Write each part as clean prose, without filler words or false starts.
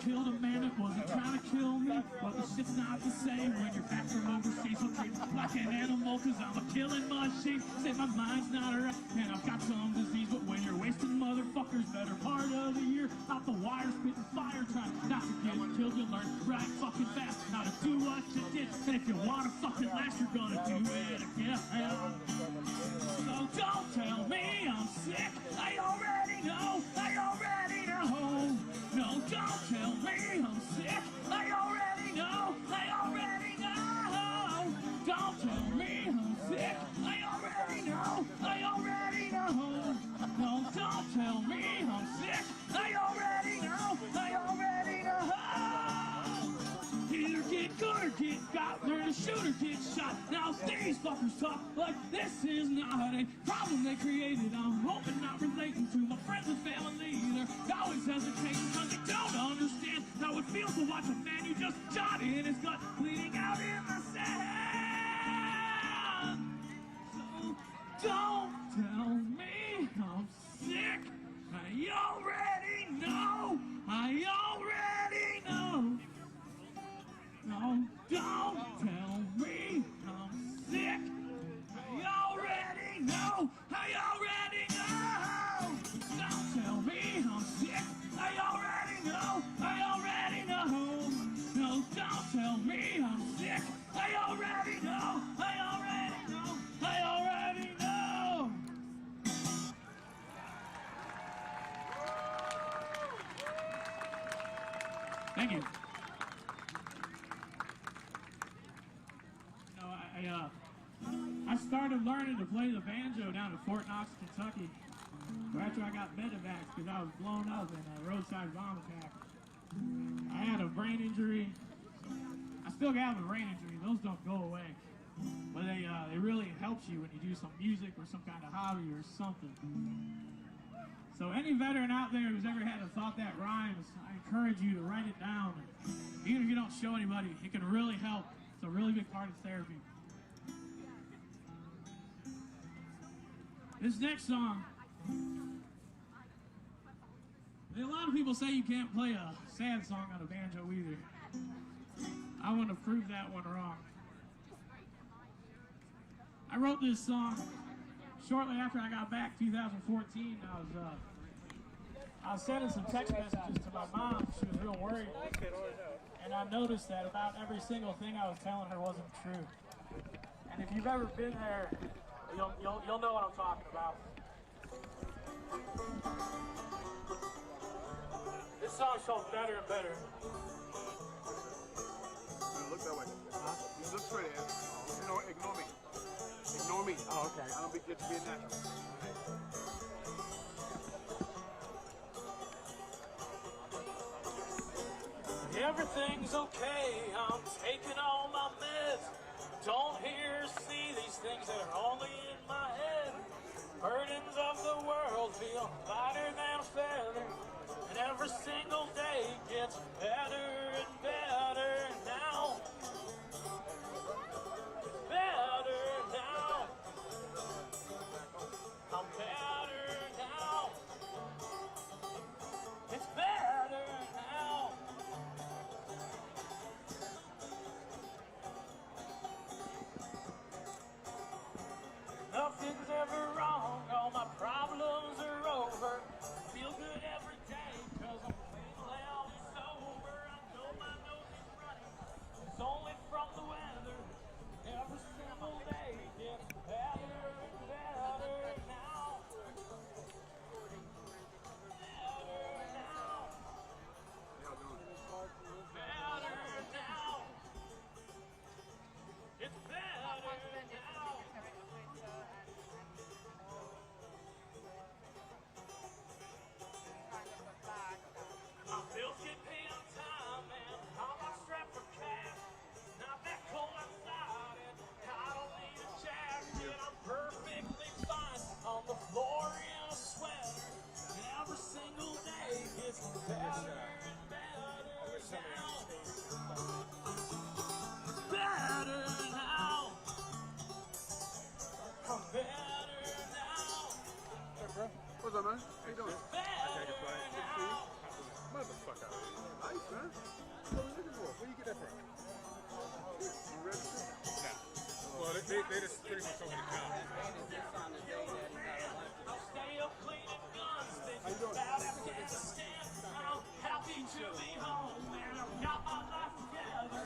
killed a man that wasn't trying to kill me. But the shit's not the same when you're back from overseas. So treat me like an animal, cause I'm a killing machine. Say my mind's not right, and I've got some disease. But when you're wasting motherfuckers better part of the year out the wire, spitting fire, trying not to get killed, you learn right fucking fast how to do what you did. And if you wanna fucking last, you're gonna do it again. So don't tell me I'm sick, I already know, I already know. No, don't tell me I'm sick, I already know, I already know. Don't tell me I'm sick, I already know, I already know. No, don't tell me I'm sick, I already know, I already know. Either get good or get got, learn to shoot or get shot. Now these fuckers talk like this is not a problem they created. I'm hoping not relating to my friends and family either. Always hesitating because they don't understand how it feels to watch a man you just shot in his gut bleeding out in the sand. So don't tell me I'm sick, I already know, I already know. No, don't tell me I'm sick, I already know, I already know. Don't tell me I'm sick, I already know, I already know. No, don't tell me I'm sick, I already know, I already know, I already know. Thank you. I started learning to play the banjo down in Fort Knox, Kentucky, after I got medevacs because I was blown up in a roadside bomb attack. I had a brain injury. I still have a brain injury. Those don't go away. But they really helps you when you do some music or some kind of hobby or something. So any veteran out there who's ever had a thought that rhymes, I encourage you to write it down. Even if you don't show anybody, it can really help. It's a really big part of therapy. This next song, a lot of people say you can't play a sad song on a banjo either. I want to prove that one wrong. I wrote this song shortly after I got back, 2014. I was sending some text messages to my mom. She was real worried. And I noticed that about every single thing I was telling her wasn't true. And if you've ever been there, you'll know what I'm talking about. This song's called Better and Better. Look that way. You look straight ahead. Ignore me. Ignore me. Oh, okay. I don't get to be natural. Everything's okay, I'm taking all my meds. Don't hear or see these things that are only in my head. Burdens of the world feel lighter than a feather, and every single day gets better and better now. Better now. I'm better now. It's better now. Nothing's ever wrong, all my problems are over. Feel good every day, cause I'm feeling sober. I pretty much over the counter. I'll stay up cleaning guns, thinking about Afghanistan. I'm happy to be home, and I've got my life together.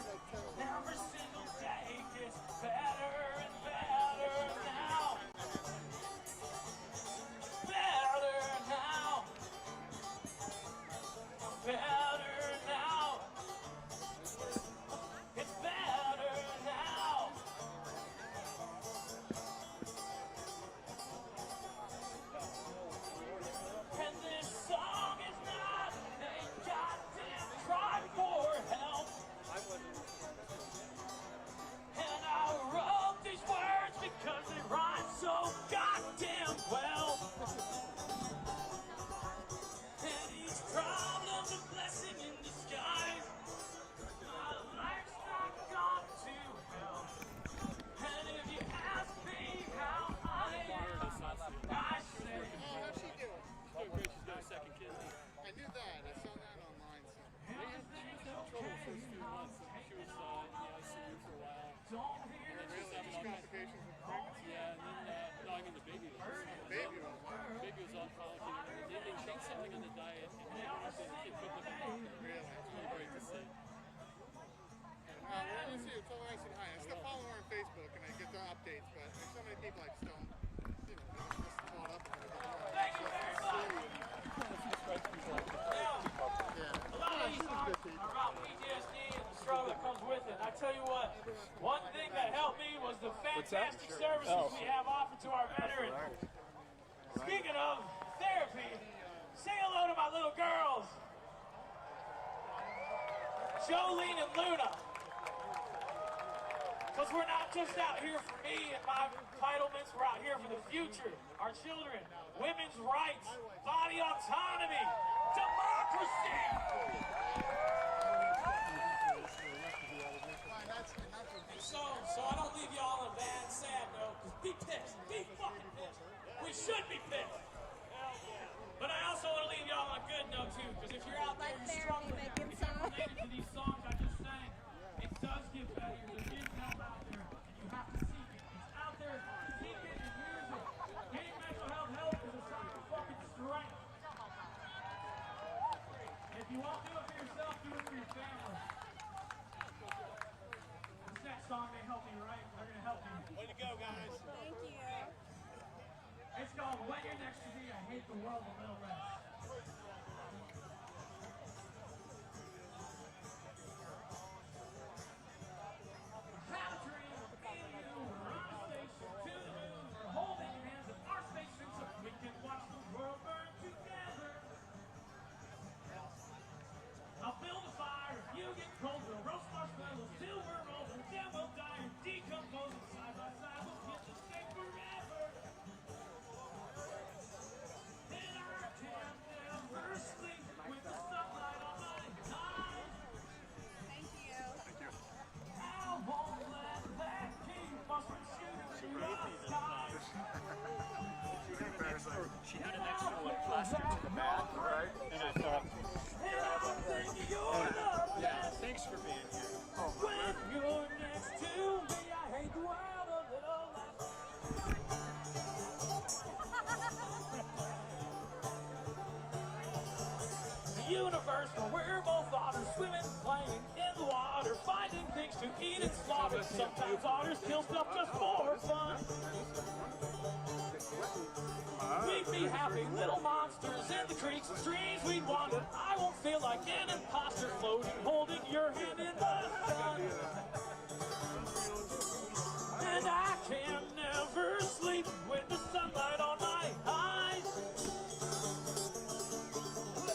Every single day gets better and better now. Better now. Better now. It's better now. And this song is not a goddamn cry for help. And I wrote these words because they rhyme so goddamn well. And each problem's a blessing in disguise. My life's not gone to hell. And if you ask me how I am, I say, How'd she do? She's doing great. She's got a second kid. I knew that. I saw that online. So. She was trouble the first few months. She was in the ICU for a while. don't hear And then Really? she's Just having all complications with pregnancy? Yeah, and then, no, I mean the baby was. The baby was. The baby was all complicated. And then they changed something on the diet, and then the kid couldn't have been. Really? It's really great to see. Well, I didn't see you. Tell her I said hi. I still follow her on Facebook and I get the updates, but there's so many people I just don't, you know, just caught up with her. Thank you very much. Yeah. A lot of these songs are about PTSD and the struggle that comes with it. I tell you what, one thing that helped me was the fantastic services we have offered to our veterans. Speaking of therapy, say hello to my little girls, Jolene and Luna. Because we're not just out here for me and my entitlements, we're out here for the future, our children, women's rights, body autonomy, democracy. So I don't leave y'all on a bad, sad note. Be pissed, be fucking pissed. We should be pissed. But I also want to leave y'all on a good note too, because if you're out there, you're struggling, if you're related to these songs I just sang, it does get better. There is help out there, and you have to seek it. It's out there, seek it and use it. Getting mental health help is a sign of fucking strength. If you won't do it for yourself, do it for your family. This next song, they help me, right? They're gonna help me. Way to go, guys. Thank you. It's called When You're Next to Me, I Hate the World a Little Less. Have a dream of me and you, we're on a station to the moon, we're holding hands in our spacesuits so we can watch the world burn together. I'll build a fire if you get cold, we'll roast marshmallows till we're old, and then we'll die and decompose, and side by side we'll get to stay forever. And I can never sleep with the sunlight on my eyes. Thank you. I won't let that keep us from shooting through the sky. She had an extra one plastic to the back, Right? and I thought, And I think you're the best. thanks for being here. When you're next to me, I hate the world a little less. The universe where we're both otters, swimming, playing in the water, finding things to eat and slaughter. Sometimes otters kill stuff just for fun. We'd be happy little monsters in the creeks and streams we'd wander. I won't feel like an imposter floating, holding your hand in the sun. And I can never sleep with the sunlight on my eyes.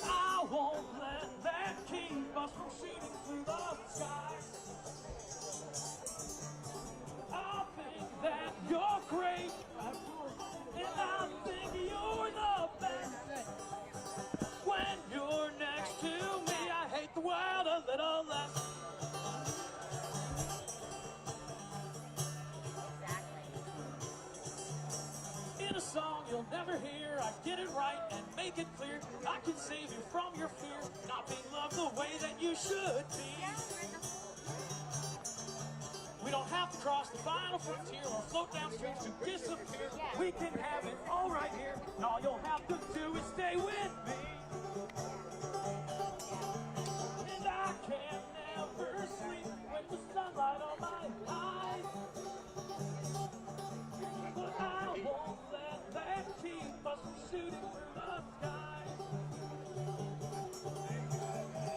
I won't let that keep us from shooting through the skies. I think that you're great, and I think you're the best. When you're next to me, I hate the world a little less. In a song you'll never hear, I get it right and make it clear. I can save you from your fear, not being loved the way that you should be. We We don't have to cross the final frontier or float down streams to disappear. We can have it all right here, and all you'll have to do is stay with me. And I can never sleep with the sunlight on my eyes. But I won't let that keep us from shooting through the sky.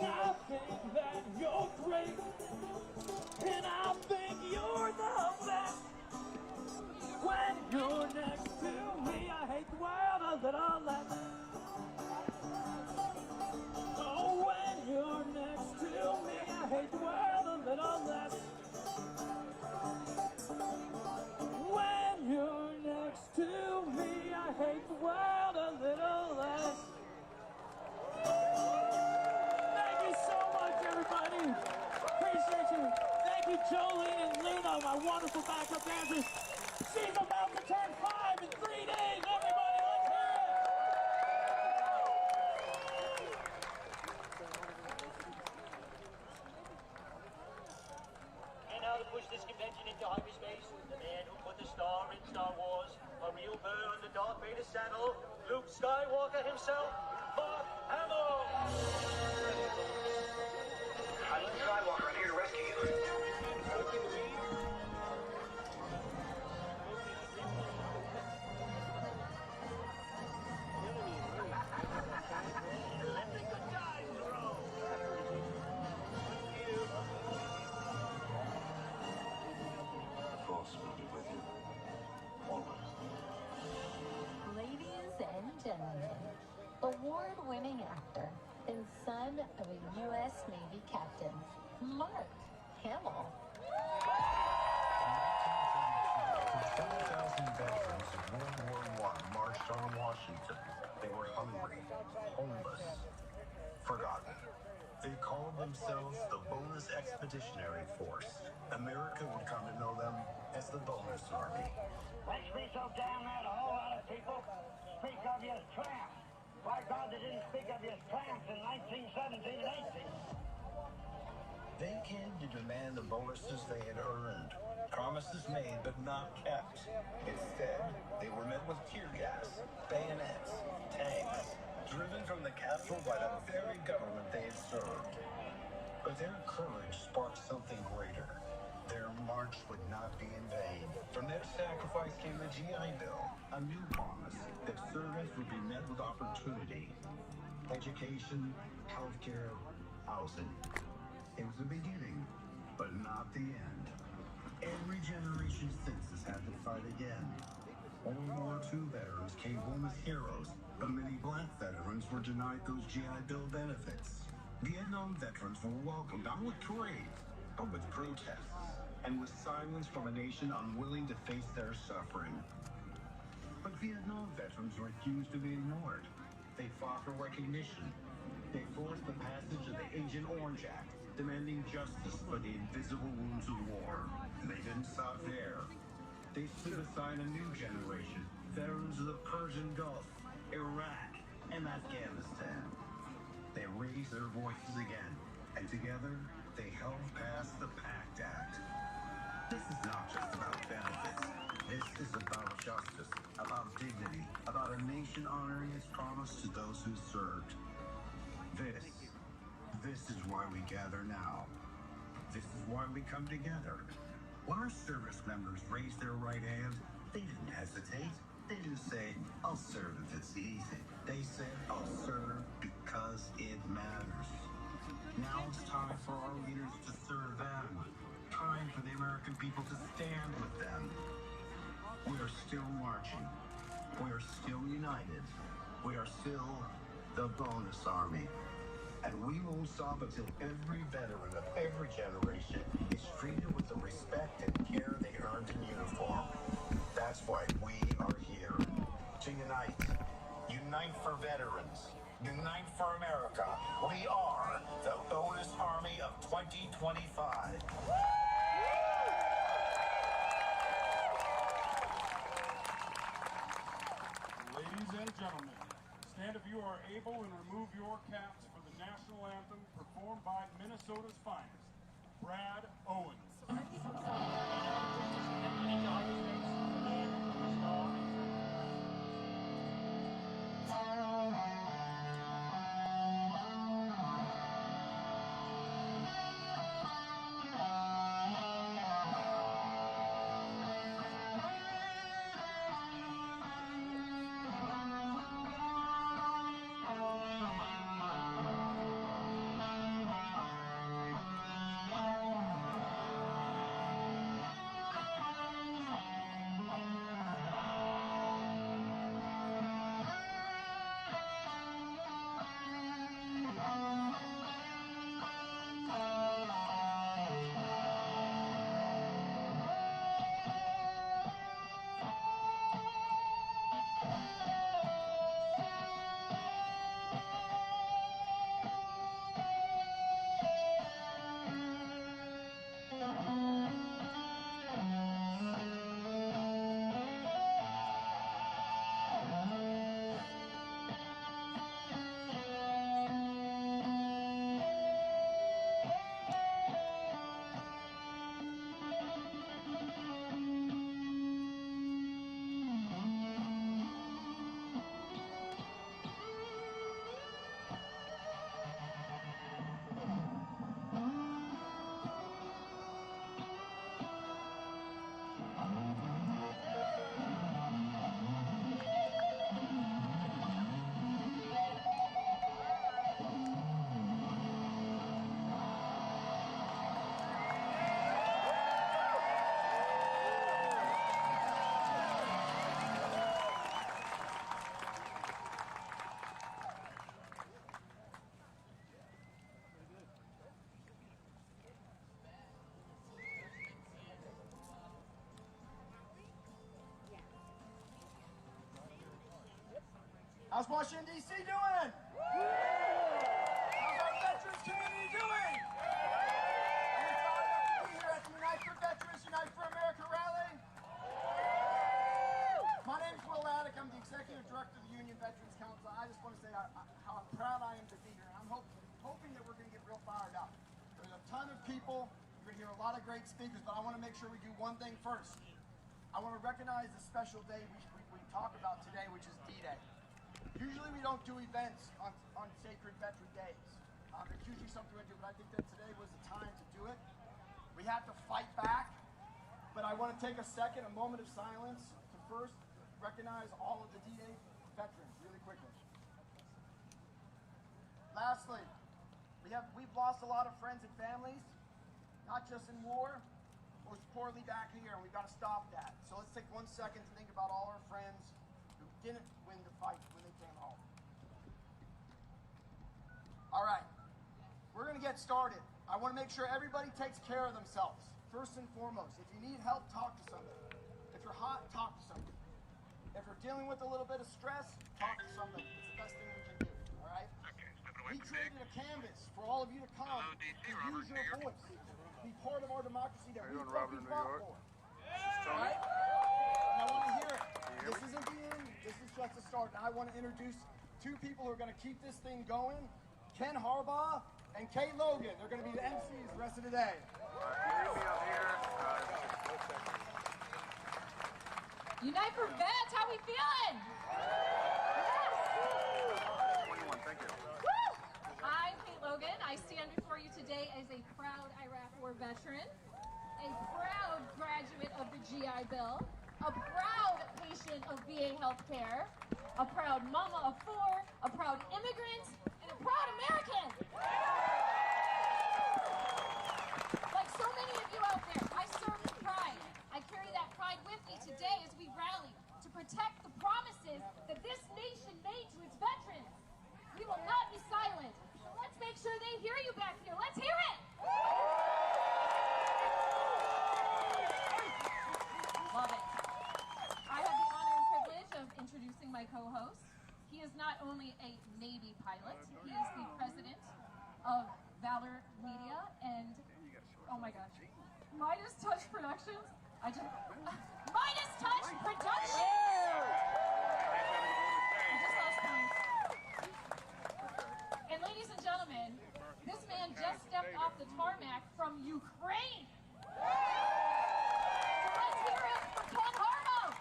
I think that you're great, and I think you're the best. When you're next to me, I hate the world a little less. Oh, when you're next to me, I hate the world a little less. When you're next to me, I hate the world a little less. Thank you so much, everybody. Appreciate you. Thank you, Jolie and Luna, my wonderful backup dancers. She's about to turn 5 in 3 days. Everybody, let's hear it. And now to push this convention into hyperspace, the man who put the star in Star Wars, a real bird on the Darth Vader saddle, Luke Skywalker himself, Mark Hamill. I'm Luke Skywalker. I'm here to rescue you. Ladies and gentlemen, award-winning actor and son of a U.S. Navy captain, Mark Hamill. 20,000 veterans of World War I marched on Washington. They were hungry, homeless, forgotten. They called themselves the Bonus Expeditionary Force. America would come to know them as the Bonus Army. Makes me so damn mad a whole lot of people speak of you as tramps. Why, God, they didn't speak of you as tramps in 1917 and 18. They came to demand the bonuses they had earned. Promises made but not kept. Instead, they were met with tear gas, bayonets, tanks, driven from the Capitol by the very government they had served. But their courage sparked something greater. Their march would not be in vain. From their sacrifice came the GI Bill, a new promise that service would be met with opportunity. Education, healthcare, housing. It was the beginning, but not the end. Every generation since has had to fight again. World War II veterans came home as heroes, but many black veterans were denied those GI Bill benefits. Vietnam veterans were welcomed not with parade, but with protests, and with silence from a nation unwilling to face their suffering. But Vietnam veterans refused to be ignored. They fought for recognition. They forced the passage of the Agent Orange Act, demanding justice for the invisible wounds of war. And they didn't stop there. They stood beside a new generation, veterans of the Persian Gulf, Iraq, and Afghanistan. They raised their voices again, and together they helped pass the PACT Act. This is not just about benefits. This is about justice, about dignity, about a nation honoring its promise to those who served. This is why we gather now. This is why we come together. When our service members raised their right hand, they didn't hesitate. They didn't say, I'll serve if it's easy. They said, I'll serve because it matters. Now it's time for our leaders to serve them. Time for the American people to stand with them. We are still marching. We are still united. We are still the Bonus Army. And we won't stop until every veteran of every generation is treated with the respect and care they earned in uniform. That's why we are here. To unite. Unite for veterans. Unite for America. We are the Bonus Army of 2025. Ladies and gentlemen, stand if you are able and remove your caps for the national anthem performed by Minnesota's finest, Brad Owens. How's Washington, D.C. doing? How's our veterans community doing? Are you proud enough to be here at the Unite for Veterans, Unite for America rally? My name's Will Raddick. I'm the Executive Director of the Union Veterans Council. I just want to say how proud I am to be here. I'm hoping that we're going to get real fired up. There's a ton of people. You're going to hear a lot of great speakers, but I want to make sure we do one thing first. I want to recognize the special day we talk about today, which is D-Day. Usually we don't do events on sacred veteran days. There's usually something we do, but I think that today was the time to do it. We have to fight back, but I want to take a second, a moment of silence, to first recognize all of the D-Day veterans really quickly. Lastly, we've lost a lot of friends and families, not just in war, but poorly back here, and we've got to stop that. So let's take 1 second to think about all our friends who didn't win the fight when they came home. All right, we're going to get started. I want to make sure everybody takes care of themselves, first and foremost. If you need help, talk to somebody. If you're hot, talk to somebody. If you're dealing with a little bit of stress, talk to somebody. It's the best thing we can do, all right? We created a canvas for all of you to come to use your voice, be part of our democracy that we fucking fought for. All right? And I want to hear it. This isn't the end. This is just the start. And I want to introduce two people who are going to keep this thing going, Ken Harbaugh and Kate Logan. They're going to be the MCs the rest of the day. Unite for Vets, how we feeling? I'm Kate Logan. I stand before you today as a proud Iraq War veteran, a proud graduate of the GI Bill, a proud patient of VA healthcare, a proud mama of 4, a proud immigrant, and a proud American. Like so many of you out there, I serve with pride. I carry that pride with me today as we rally to protect the promises that this nation made to its veterans. We will not be silent. Let's make sure they hear you back here. Let's hear it! Love it. I have the honor and privilege of introducing my co-host. He is not only a Navy pilot, he is the president of Valor Media and, oh my gosh, Midas Touch Productions. Midas Touch Productions! I just lost points. And ladies and gentlemen, this man just stepped off the tarmac from Ukraine. So let's hear it for Ken Harbaugh.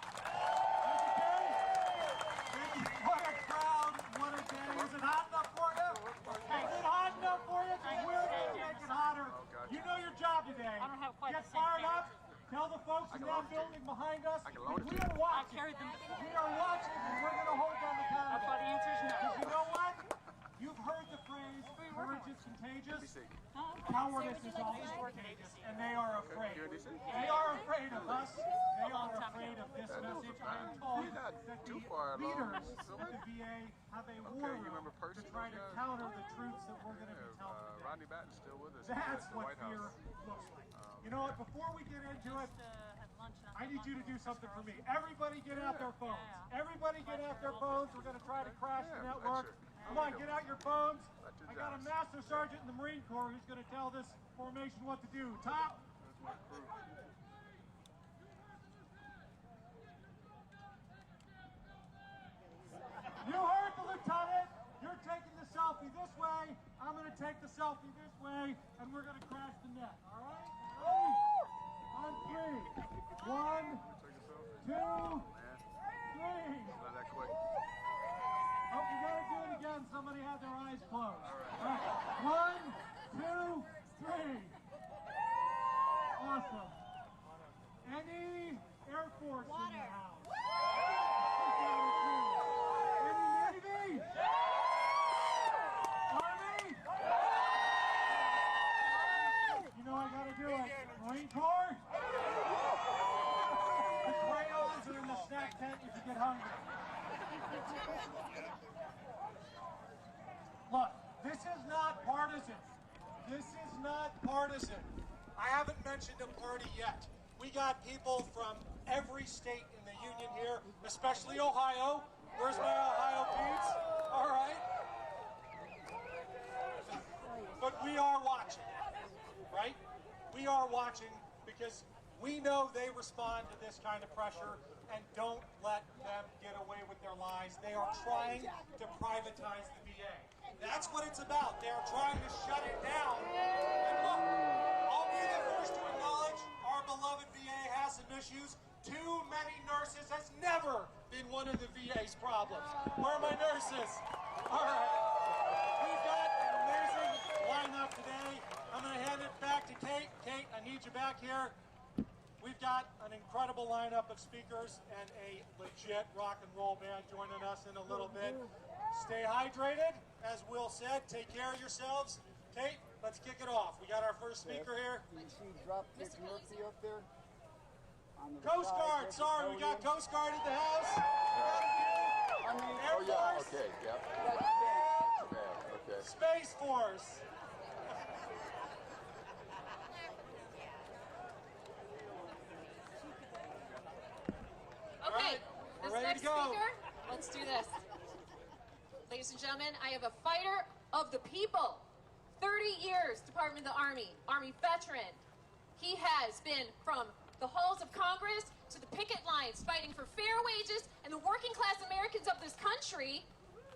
What a crowd, what a day. Is it hot enough for you? Is it hot enough for you? We're going to make it hotter. You know your job today. Get fired up. Tell the folks in that building behind us, we are watching. We are watching, and we're going to hold them accountable. The answer is no. Because you know what? You've heard the phrase, courage is contagious. Cowardice is also contagious, and they are afraid. They are afraid of us. They are afraid of this message. I am told that the leaders at the VA have a war room to try to counter the truths that we're going to be telling today. That's what fear looks like. You know what, before we get into it, I need you to do something for me. Everybody get out their phones. Everybody get out their phones. We're going to try to crash the network. Come on, get out your phones. I got a master sergeant in the Marine Corps who's going to tell this formation what to do. Top. You heard the lieutenant. You're taking the selfie this way. I'm going to take the selfie this way, and we're going to crash the net. All right? On 3. 1, 2, 3. Not that quick. Oh, you gotta do it again. Somebody had their eyes closed. All right. 1, 2, 3. Awesome. Any Air Force in the house? Any Navy? Army? You know I gotta do it. Marine Corps? The crayons are in the snack tent if you get hungry. Look, this is not partisan. This is not partisan. I haven't mentioned a party yet. We got people from every state in the union here, especially Ohio, Where's my Ohio Pete's? All right. But we are watching, right? We are watching because we know they respond to this kind of pressure, and don't let them get away with their lies. They are trying to privatize the VA. That's what it's about. They are trying to shut it down. And look, I'll be the first to acknowledge our beloved VA has some issues. Too many nurses has never been one of the VA's problems. Where are my nurses? All right. We've got an amazing lineup today. I'm going to hand it back to Kate. Kate, I need you back here. We've got an incredible lineup of speakers and a legit rock and roll band joining us in a little bit. Stay hydrated, as Will said. Take care of yourselves. Kate, let's kick it off. We got our first speaker here. You see Dropkick Murphy up there? Coast Guard, sorry, we got Coast Guard at the house. Air Force. Okay, yeah. That's bad, okay. Space Force. Okay, we're this ready next to go. speaker, let's do this. Ladies and gentlemen, I have a fighter of the people. 30 years, Department of the Army veteran. He has been from the halls of Congress to the picket lines fighting for fair wages and the working class Americans of this country.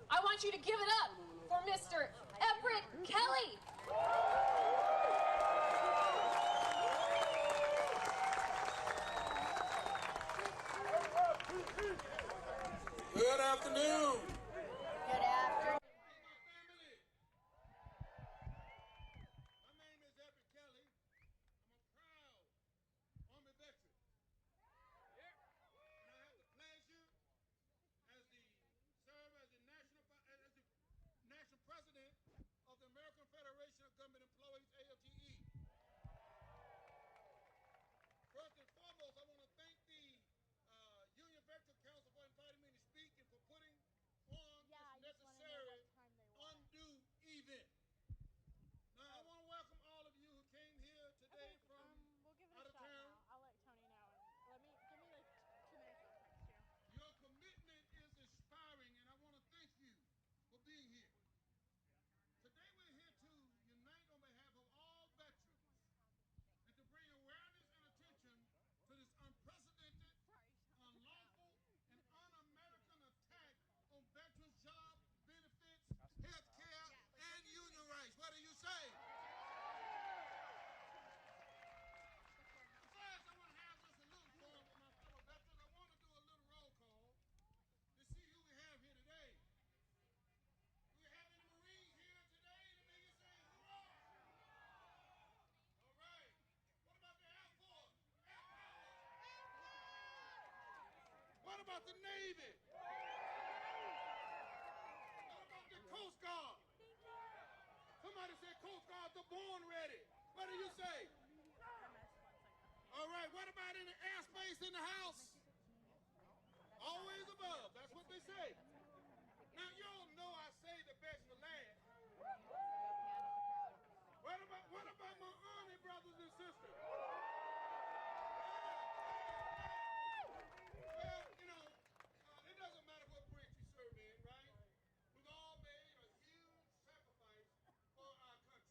I want you to give it up for Mr. Everett Kelly. Good afternoon. Good afternoon. My name is Everett Kelly. I'm a proud Army veteran. And I have the pleasure serve as the national president of the American Federation of Government Employees, AFGE. First and foremost, I want to thank the Union Veteran Council for inviting me to speak and for putting on this necessary undue event. Now, I want to welcome all of you who came here today from we'll give it out a of shot town. now. I'll let Tony know. And give me like 2 minutes. I'll text you. Your commitment is inspiring, and I want to thank you for being here. Today, we're here to unite on behalf of all veterans and to bring awareness and attention to this unprecedented, unlawful, and un-American attack on veterans' job benefits, health care, and union rights. What do you say? First, I want to have just a little fun with my fellow veterans. I want to do a little roll call to see who we have here today. Do we have any Marines here today to make you say hoorah? All right. What about the Air Force? What about the Navy? What about the Coast Guard? Somebody said Coast Guards are born ready. What do you say? All right, what about any airspace in the house? Always above, that's what they say. Now, you all know I say the best for last. What about my Army brothers and sisters? Well, it doesn't matter what branch you serve in, right? We've all made a huge sacrifice for our country.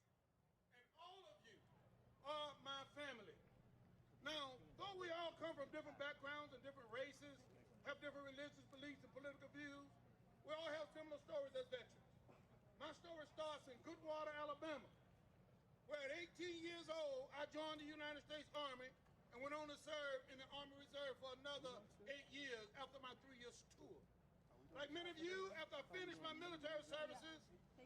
And all of you are my family. Now, though we all come from different backgrounds and different races, have different religious beliefs and political views, we all have similar stories as veterans. My story starts in Goodwater, Alabama, where at 18 years old, I joined the United States Army and went on to serve in the Army Reserve for another 8 years after my 3-year tour. Like many of you, after I finished my military services,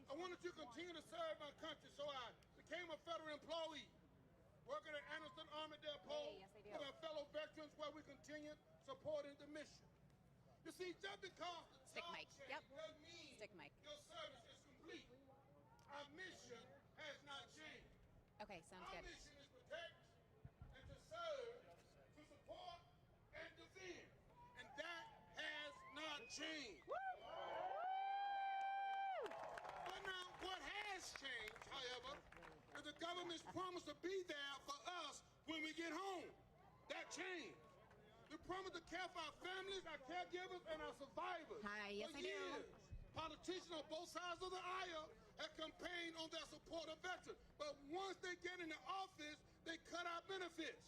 I wanted to continue to serve my country, so I became a federal employee, working at Anderson Army Depot with our fellow veterans where we continue supporting the mission. You see, just because the job change doesn't mean your service is complete. Our mission has not changed. Okay, sounds Our good. mission is to protect and to serve, to support and defend. And that has not changed. But now, what has changed, however, is the government's promise to be there for us when we get home. That changed. We promise to care for our families, our caregivers, and our survivors. Hi, yes, I do. Politicians on both sides of the aisle have campaigned on their support of veterans. But once they get into office, they cut our benefits,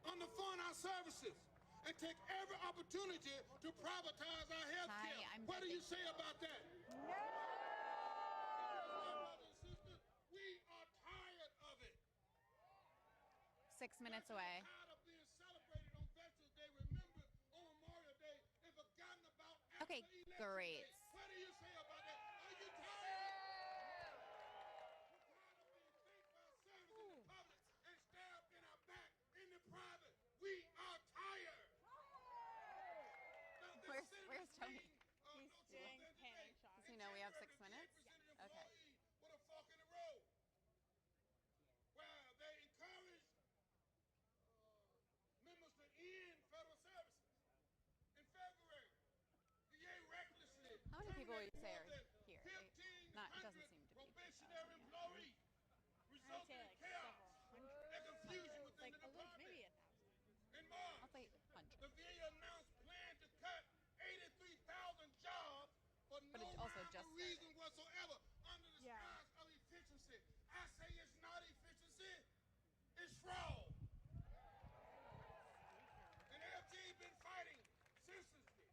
underfund our services, and take every opportunity to privatize our health care. What do you say about that? No! Brothers and sisters, we are tired of it. 6 minutes away. Tired of being celebrated on Veterans Day, remembered on Memorial Day, and forgotten about after Okay, great. What do you say about that? Are you tired? We're tired of being thanked by service in the public and stabbed in our back in the private. We are tired. Where's Tony? He's doing panic shots. Does he know we have 6 minutes? Okay. With a fork in the road. Where they encourage members to end federal services. In February, the VA recklessly How many people would you say are here? 1,500 It doesn't seem to be. probationary employees, resulting in chaos and confusion within the department. Maybe 1,000. In March, I'll say 100. the VA announced plan to cut 83,000 jobs for But no it's also rhyme just or reason whatsoever under the skies of efficiency. I say it's not efficiency, it's fraud. And LG been fighting senselessly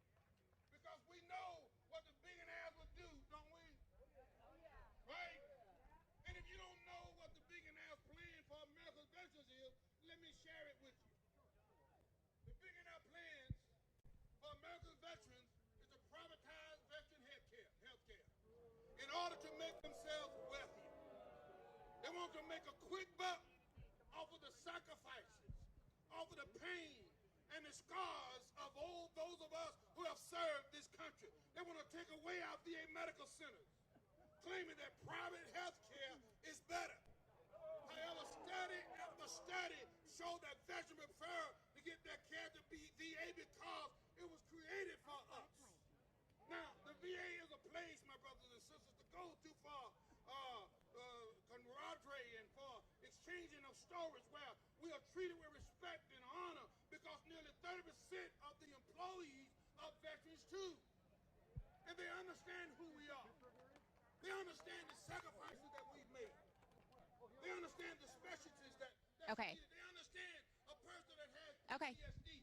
because we know what the billionaires would do, don't we? Right? And if you don't know what the billionaires' plan for America's veterans is, let me share it with you. The billionaire plans for American veterans is to privatize veteran health care in order to make themselves wealthy. They want to make a quick buck off of the sacrifices, off of the pain and the scars of all those of us who have served this country. They want to take away our VA medical centers, claiming that private health care is better. However, study after study showed that veterans prefer to get their care to be VA because it was created for us. Now, the VA is a place, my brothers and sisters, to go to for camaraderie and for exchanging of stories where we are treated with respect and honor because nearly 30% of the employees are veterans too. And they understand who we are. They understand the sacrifices that we've made. They understand the specialties that Okay. needed. They understand a person that has Okay. PTSD